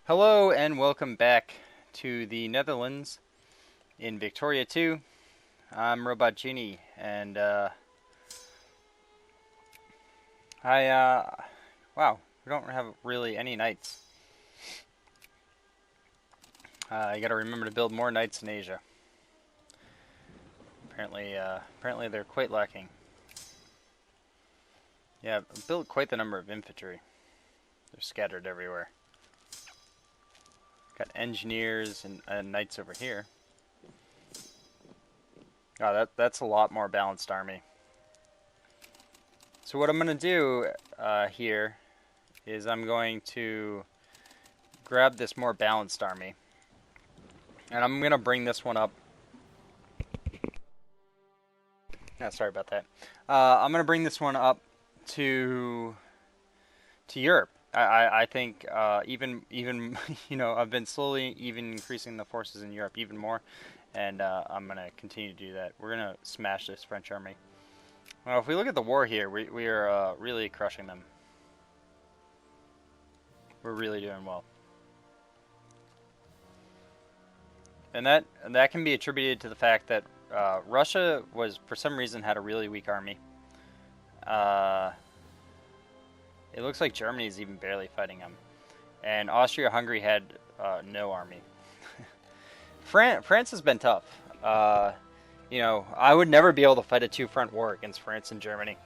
Hello and welcome back to the Netherlands in Victoria 2. I'm Robot Genie, and wow, we don't have really any knights. You gotta remember to build more knights in Asia. Apparently they're quite lacking. Yeah, built quite the number of infantry. They're scattered everywhere. Got engineers and knights over here. Oh, that's a lot more balanced army. So what I'm going to do here is I'm going to grab this more balanced army. And I'm going to bring this one up. Sorry about that. I'm going to bring this one up to Europe. I think even I've been slowly even increasing the forces in Europe even more, and I'm gonna continue to do that. We're gonna smash this French army. Well, if we look at the war here, we are really crushing them. We're really doing well, and that can be attributed to the fact that Russia for some reason had a really weak army. It looks like Germany is even barely fighting them. And Austria-Hungary had no army. France has been tough. I would never be able to fight a two-front war against France and Germany.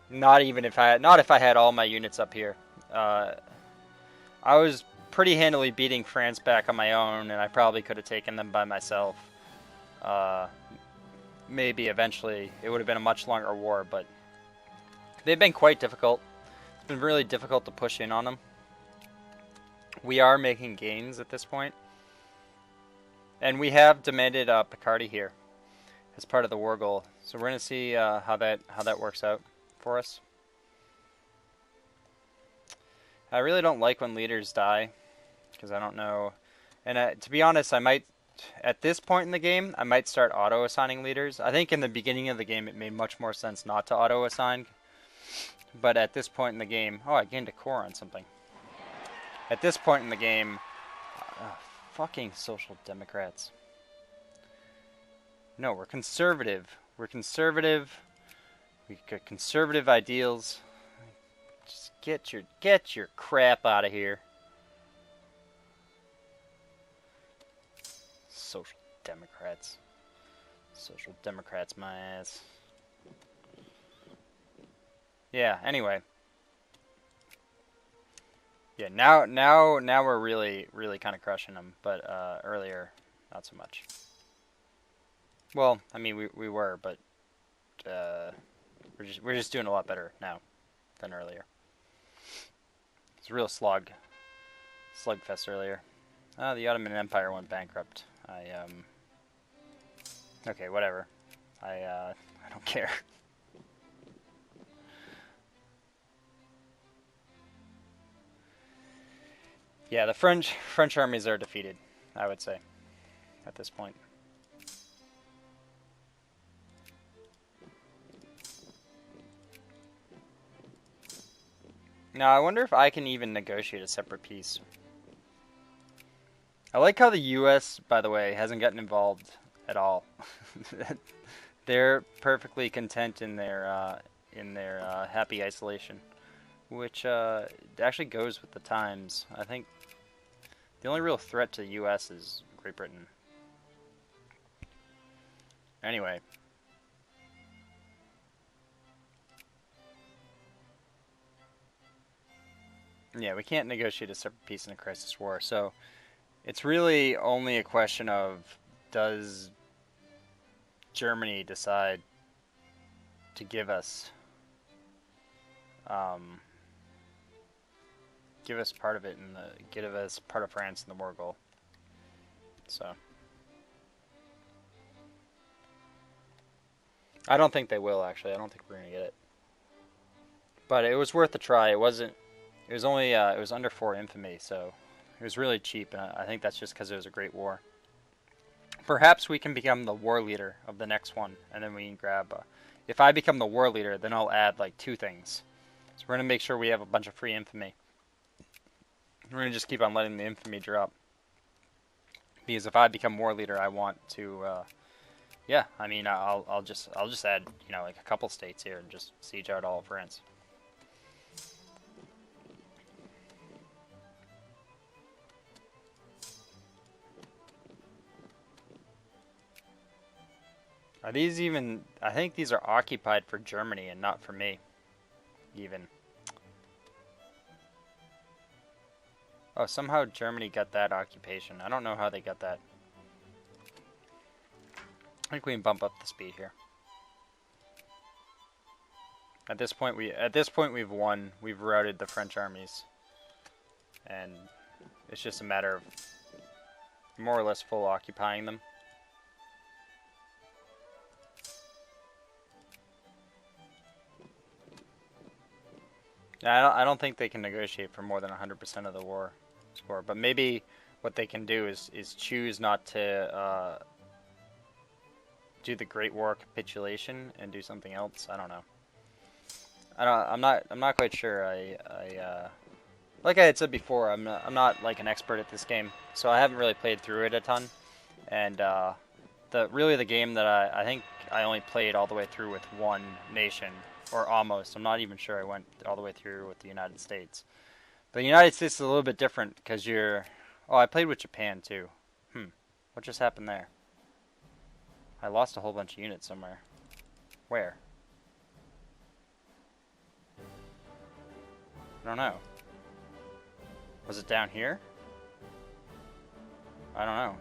Not if I had all my units up here. I was pretty handily beating France back on my own, and I probably could have taken them by myself. Maybe eventually it would have been a much longer war, but they've been quite difficult. It's been really difficult to push in on them. We are making gains at this point. And we have demanded Picardy here as part of the war goal. So we're going to see how that works out for us. I really don't like when leaders die, because I don't know. And to be honest, I might, at this point in the game, I might start auto-assigning leaders. I think in the beginning of the game it made much more sense not to auto-assign. But at this point in the game... Oh, I gained a core on something. At this point in the game... fucking social democrats. No, we're conservative. We're conservative. We got conservative ideals. Just get your crap out of here. Social democrats. Social democrats, my ass. Yeah, anyway. Yeah, now we're really kind of crushing them, but earlier, not so much. Well, I mean, we were, but we're just doing a lot better now than earlier. It's a real slugfest earlier. The Ottoman Empire went bankrupt. Okay, whatever. I don't care. Yeah, the French armies are defeated, I would say, at this point. Now, I wonder if I can even negotiate a separate peace. I like how the U.S., by the way, hasn't gotten involved at all. They're perfectly content in their happy isolation, which actually goes with the times. I think the only real threat to the U.S. is Great Britain. Anyway. Yeah, we can't negotiate a separate peace in a crisis war, so it's really only a question of, does Germany decide to give us part of it give us part of France in the war goal. So I don't think they will, actually. I don't think we're gonna get it. But it was worth a try. It was under 4 infamy, so it was really cheap, and I think that's just because it was a great war. Perhaps we can become the war leader of the next one, and then we can grab... if I become the war leader, then I'll add, like, 2 things. So we're going to make sure we have a bunch of free infamy. We're gonna just keep on letting the infamy drop. Because if I become war leader, I want to. Yeah, I mean, I'll just add, you know, like a couple states here and just siege out all of France. Are these even? I think these are occupied for Germany and not for me, even. Oh, somehow Germany got that occupation. I don't know how they got that. I think we can bump up the speed here. At this point, we've won. We've routed the French armies, and it's just a matter of more or less full occupying them. I don't think they can negotiate for more than 100% of the war score, but maybe what they can do is choose not to do the Great War capitulation and do something else. I don't know. I'm not quite sure. Like I had said before, I'm not like an expert at this game, so I haven't really played through it a ton. And the game that I think I only played all the way through with one nation, or almost. I'm not even sure I went all the way through with the United States. But the United States is a little bit different because you're. Oh, I played with Japan too. What just happened there? I lost a whole bunch of units somewhere. Where? I don't know. Was it down here? I don't know.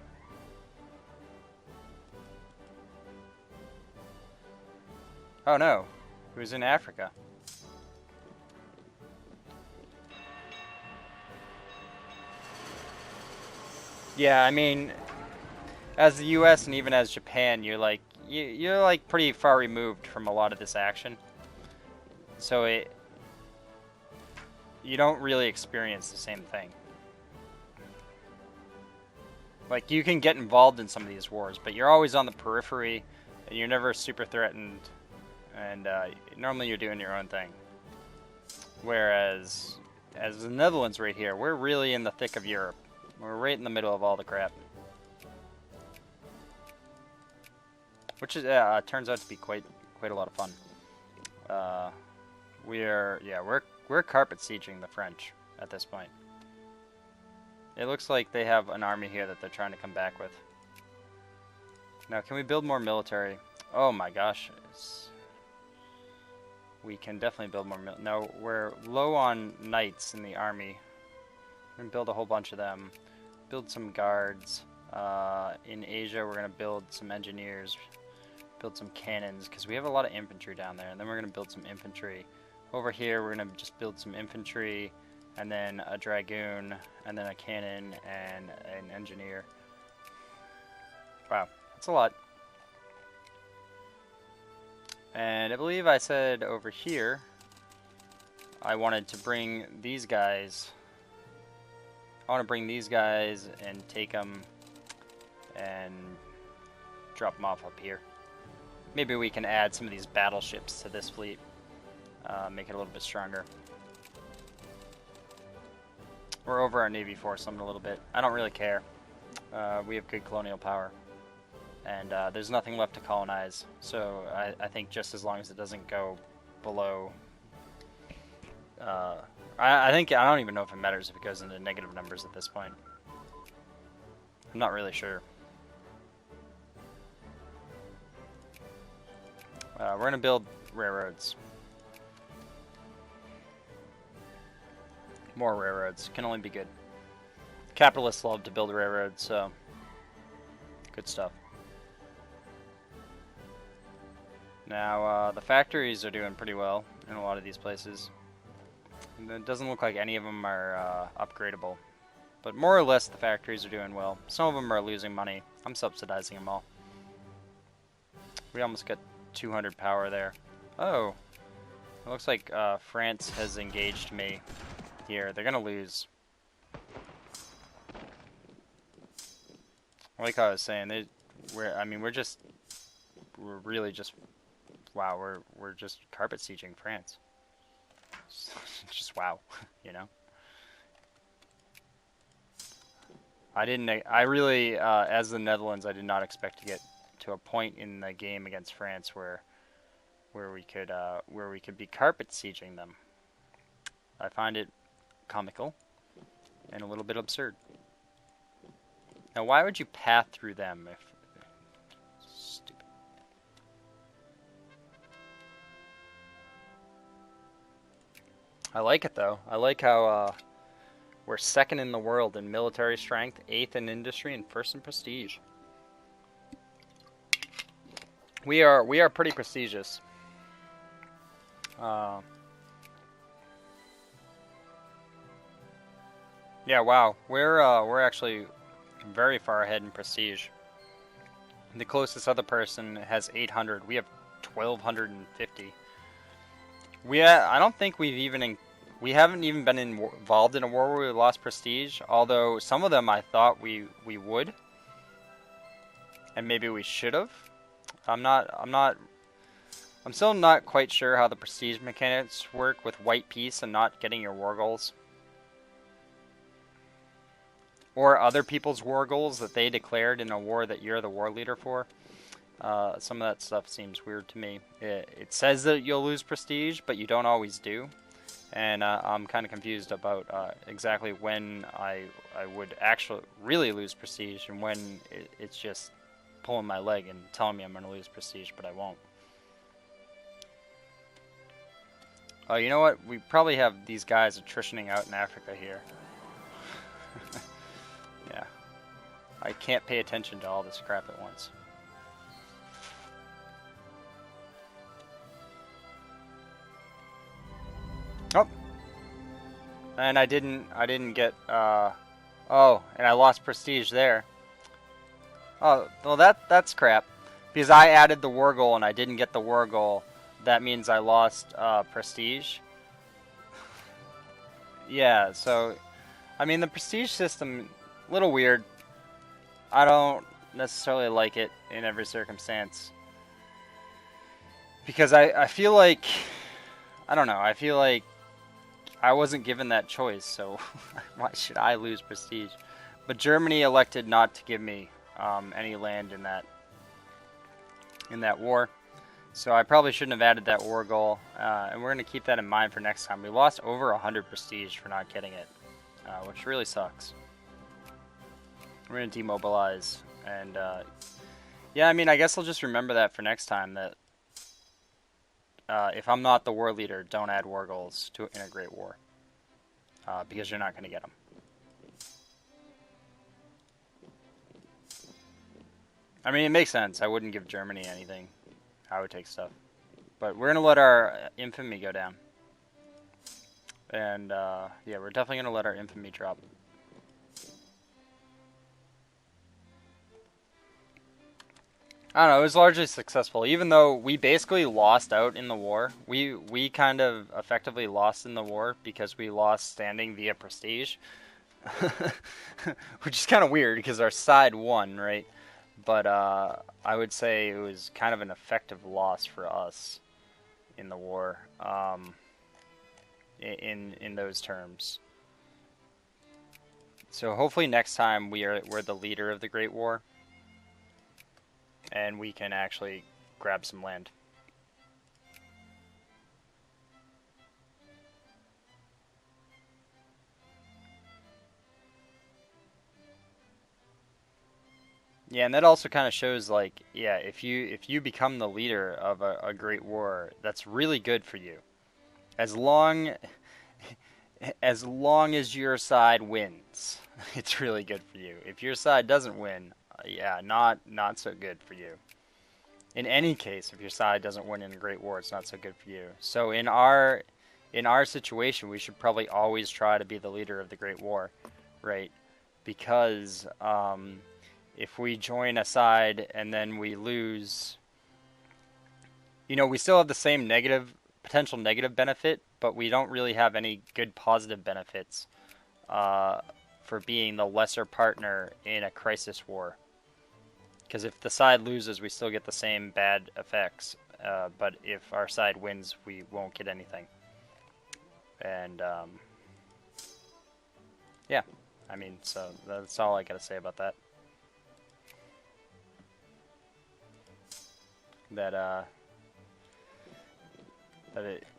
Oh no, it was in Africa. Yeah, I mean, as the U.S. and even as Japan, you're like pretty far removed from a lot of this action. So you don't really experience the same thing. Like, you can get involved in some of these wars, but you're always on the periphery, and you're never super threatened, and normally you're doing your own thing. Whereas, as the Netherlands right here, we're really in the thick of Europe. We're right in the middle of all the crap. Which is turns out to be quite a lot of fun. We're carpet sieging the French at this point. It looks like they have an army here that they're trying to come back with. Now, can we build more military? Oh my gosh. We can definitely build more No, we're low on knights in the army. We're going to build a whole bunch of them. Build some guards. In Asia, we're going to build some engineers. Build some cannons, because we have a lot of infantry down there. And then we're going to build some infantry. Over here, we're going to just build some infantry, and then a dragoon, and then a cannon, and an engineer. Wow, that's a lot. And I believe I said over here, I wanted to bring these guys. I want to bring these guys and take them and drop them off up here. Maybe we can add some of these battleships to this fleet. Make it a little bit stronger. We're over our Navy force limit a little bit. I don't really care. We have good colonial power. And there's nothing left to colonize. So I think just as long as it doesn't go below... I don't even know if it matters if it goes into negative numbers at this point. I'm not really sure. We're going to build railroads. More railroads. Can only be good. Capitalists love to build railroads, so good stuff. Now, the factories are doing pretty well in a lot of these places. And it doesn't look like any of them are upgradable. But more or less, the factories are doing well. Some of them are losing money. I'm subsidizing them all. We almost got 200 power there. Oh, it looks like France has engaged me here. They're gonna lose. Like I was saying, we're really just, wow, we're just carpet sieging France. Just wow, you know. I didn't. I really, as the Netherlands, I did not expect to get to a point in the game against France where we could be carpet sieging them. I find it comical and a little bit absurd. Now, why would you path through them if stupid? I like it though. I like how we're second in the world in military strength, eighth in industry, and first in prestige. We are pretty prestigious. Yeah, wow. We're actually very far ahead in prestige. The closest other person has 800. We have 1250. I don't think we haven't even been involved in a war where we lost prestige. Although some of them I thought we would, and maybe we should have. I'm still not quite sure how the prestige mechanics work with white peace and not getting your war goals. Or other people's war goals that they declared in a war that you're the war leader for. Some of that stuff seems weird to me. It says that you'll lose prestige, but you don't always do. And I'm kind of confused about exactly when I would actually really lose prestige and when it's just pulling my leg and telling me I'm going to lose prestige, but I won't. Oh, you know what? We probably have these guys attritioning out in Africa here. Yeah. I can't pay attention to all this crap at once. Oh! And I didn't get, oh, and I lost prestige there. Oh, well that's crap. Because I added the war goal and I didn't get the war goal. That means I lost, prestige. Yeah, so, I mean, the prestige system, a little weird. I don't necessarily like it in every circumstance. Because I feel like, I don't know, I feel like I wasn't given that choice, so why should I lose prestige? But Germany elected not to give me any land in that war. So I probably shouldn't have added that war goal, and we're going to keep that in mind for next time. We lost over 100 prestige for not getting it, which really sucks. We're going to demobilize, and yeah, I mean, I guess I'll just remember that for next time, that if I'm not the war leader, don't add war goals to in a great war, because you're not going to get them. I mean, it makes sense. I wouldn't give Germany anything. I would take stuff. But we're going to let our infamy go down. And, yeah, we're definitely going to let our infamy drop. I don't know, it was largely successful. Even though we basically lost out in the war. We kind of effectively lost in the war because we lost standing via prestige. Which is kind of weird because our side won, right? But I would say it was kind of an effective loss for us in the war, in those terms. So hopefully next time we're the leader of the Great War, and we can actually grab some land. Yeah, and that also kind of shows, like, yeah, if you become the leader of a great war, that's really good for you, as long as your side wins. It's really good for you. If your side doesn't win, yeah, not so good for you. In any case, if your side doesn't win in a great war, it's not so good for you. So in our situation, we should probably always try to be the leader of the great war, right? Because if we join a side and then we lose, we still have the same potential negative benefit, but we don't really have any good positive benefits for being the lesser partner in a crisis war. Because if the side loses, we still get the same bad effects, but if our side wins, we won't get anything. And yeah. I mean, so that's all I gotta say about that. That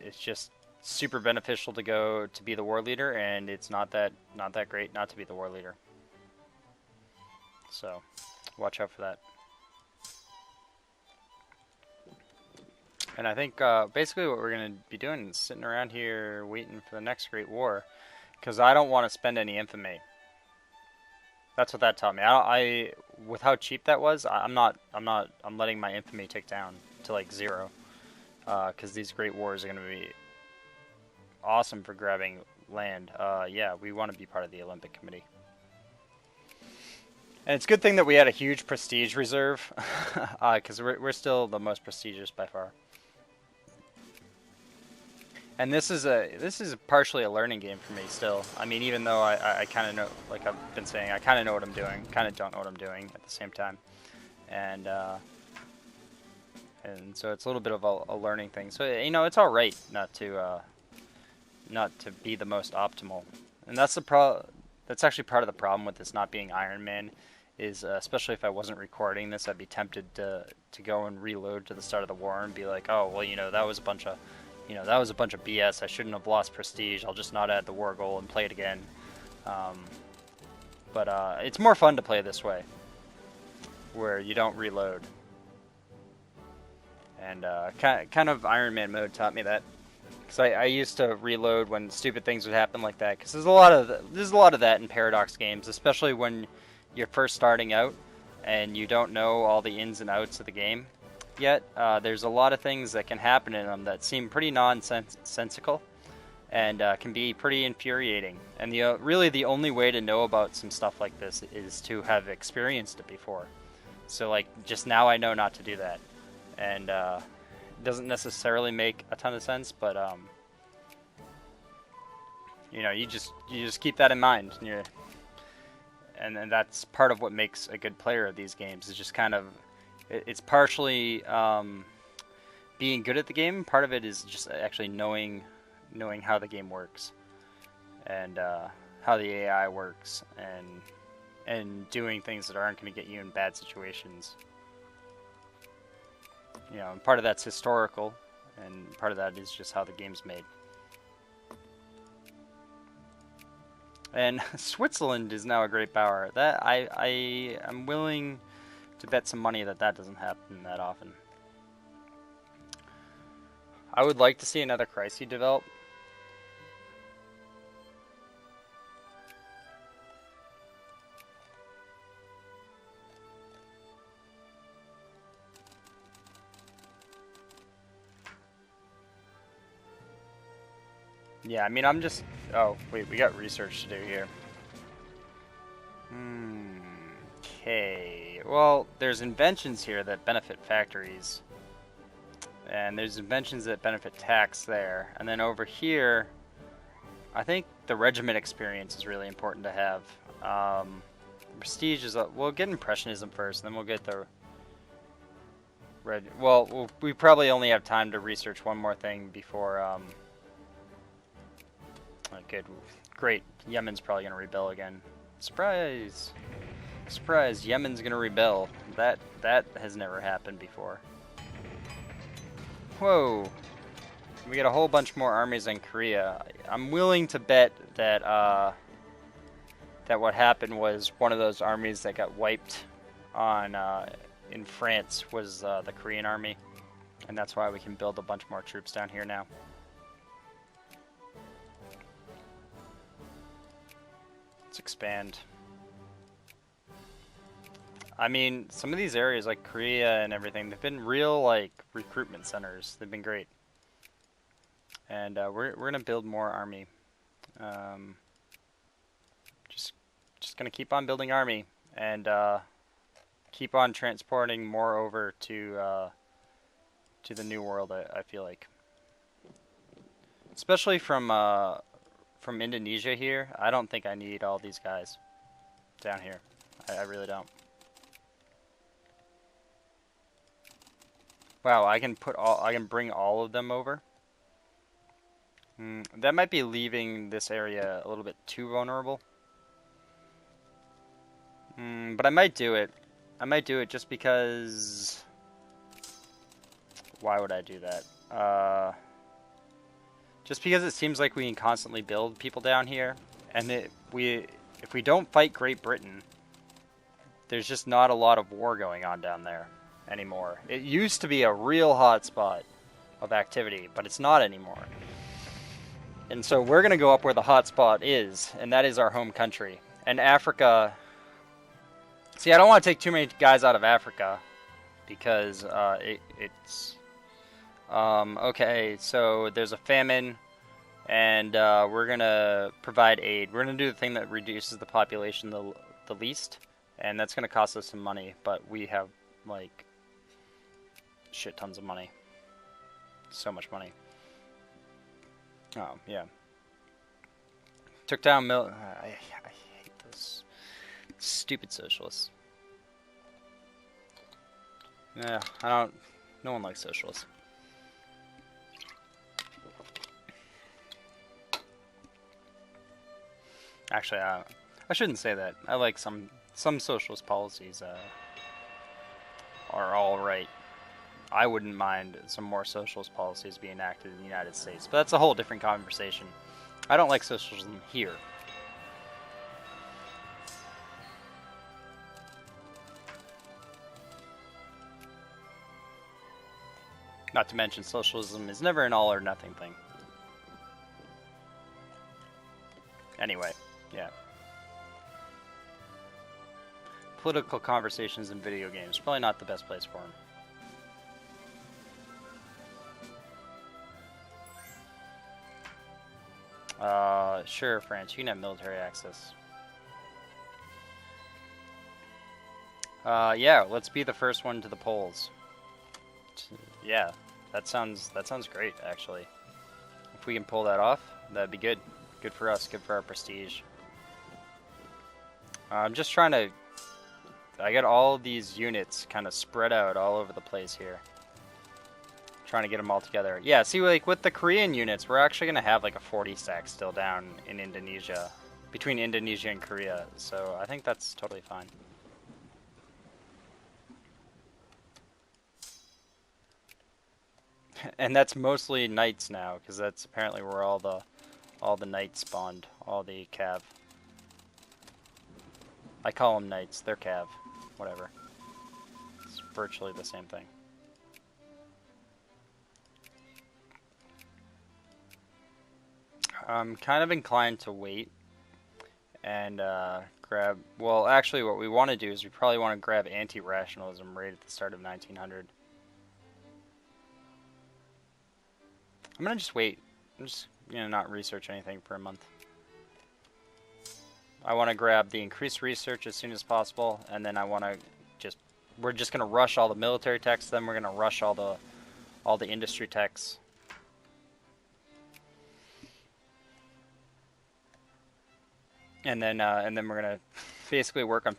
it's just super beneficial to go to be the war leader, and it's not that great not to be the war leader. So, watch out for that. And I think basically what we're going to be doing is sitting around here waiting for the next Great War, because I don't want to spend any infamy. That's what that taught me. I with how cheap that was, I'm letting my infamy tick down to like 0, because these Great Wars are going to be awesome for grabbing land. Yeah, we want to be part of the Olympic Committee. And it's a good thing that we had a huge prestige reserve, because we're still the most prestigious by far. And this is partially a learning game for me still. I mean, even though I kind of know, like I've been saying, I kind of know what I'm doing, kind of don't know what I'm doing at the same time, and so it's a little bit of a learning thing. So it's all right not to be the most optimal, and that's that's actually part of the problem with this not being Iron Man, is especially if I wasn't recording this, I'd be tempted to go and reload to the start of the war and be like, oh well, that was a bunch of BS. I shouldn't have lost prestige. I'll just not add the war goal and play it again. But it's more fun to play this way, where you don't reload. And kind of Iron Man mode taught me that, because I used to reload when stupid things would happen like that. Because there's a lot of that in Paradox games, especially when you're first starting out and you don't know all the ins and outs of the game yet. There's a lot of things that can happen in them that seem pretty nonsensical and can be pretty infuriating. And really the only way to know about some stuff like this is to have experienced it before. So like just now I know not to do that, and it doesn't necessarily make a ton of sense, but you just keep that in mind, and that's part of what makes a good player of these games, is just kind of. It's partially being good at the game. Part of it is just actually knowing how the game works, and how the AI works, and doing things that aren't going to get you in bad situations. And part of that's historical, and part of that is just how the game's made. And Switzerland is now a great power. That I'm willing to bet some money that doesn't happen that often. I would like to see another crisis develop. Yeah, I mean, I'm just... Oh, wait, we got research to do here. Okay, well, there's inventions here that benefit factories, and there's inventions that benefit tax there, and then over here, I think the regiment experience is really important to have. Prestige is we'll get impressionism first, and then we'll get the well, we probably only have time to research one more thing before. Good, great. Yemen's probably gonna rebel again. Surprise! Surprise! Yemen's gonna rebel. That has never happened before. Whoa! We got a whole bunch more armies in Korea. I'm willing to bet that that what happened was one of those armies that got wiped on in France was the Korean army, and that's why we can build a bunch more troops down here now. Let's expand. I mean, some of these areas like Korea and everything, they've been real like recruitment centers. They've been great, and we're gonna build more army. Just gonna keep on building army and keep on transporting more over to the New World. I feel like, especially from Indonesia here. I don't think I need all these guys down here. I really don't. Wow, I can bring all of them over. That might be leaving this area a little bit too vulnerable. But I might do it. I might do it just because... Why would I do that? Just because it seems like we can constantly build people down here. And if we don't fight Great Britain, there's just not a lot of war going on down there anymore. It used to be a real hot spot of activity, but it's not anymore. And so we're going to go up where the hot spot is, and that is our home country. And Africa... See, I don't want to take too many guys out of Africa, because it's... okay, so there's a famine, and we're going to provide aid. We're going to do the thing that reduces the population the least, and that's going to cost us some money, but we have, like, shit tons of money. So much money. Oh, yeah. Took down I hate those stupid socialists. Yeah, no one likes socialists. Actually, I shouldn't say that. I like some socialist policies are all right. I wouldn't mind some more socialist policies being enacted in the United States, but that's a whole different conversation. I don't like socialism here. Not to mention, socialism is never an all or nothing thing. Anyway, yeah. Political conversations in video games, probably not the best place for them. Sure, France, you can have military access. Yeah, let's be the first one to the polls. Yeah, that sounds great, actually. If we can pull that off, that'd be good. Good for us, good for our prestige. I'm just trying to... I got all these units kind of spread out all over the place here. Trying to get them all together. Yeah, see, like, with the Korean units, we're actually going to have, like, a 40 stack still down in Indonesia. Between Indonesia and Korea. So, I think that's totally fine. And that's mostly knights now, because that's apparently where all the knights spawned. All the cav. I call them knights. They're cav. Whatever. It's virtually the same thing. I'm kind of inclined to wait and grab... Well, actually, what we want to do is we probably want to grab anti-rationalism right at the start of 1900. I'm going to just wait. I'm just, not research anything for a month. I want to grab the increased research as soon as possible, and then I want to just... We're just going to rush all the military techs, then we're going to rush all the industry techs. And then we're gonna basically work on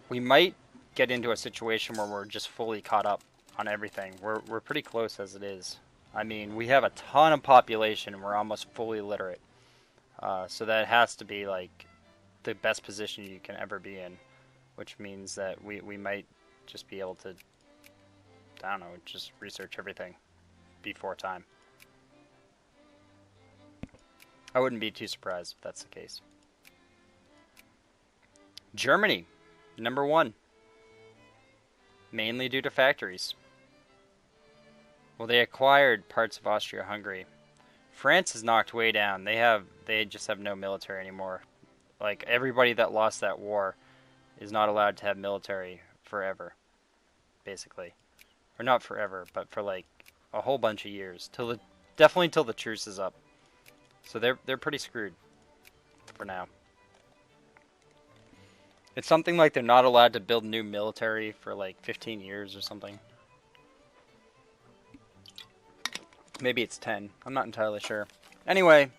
we might get into a situation where we're just fully caught up on everything. We're pretty close as it is. I mean, we have a ton of population and we're almost fully literate. So that has to be like the best position you can ever be in, which means that we might just be able to, I don't know, just research everything before time. I wouldn't be too surprised if that's the case. Germany, number 1. Mainly due to factories. Well, they acquired parts of Austria-Hungary. France is knocked way down. They just have no military anymore. Like, everybody that lost that war is not allowed to have military forever, basically. Or not forever, but for like a whole bunch of years. Definitely till the truce is up. So they're pretty screwed for now. It's something like they're not allowed to build new military for like 15 years or something. Maybe it's 10. I'm not entirely sure. Anyway,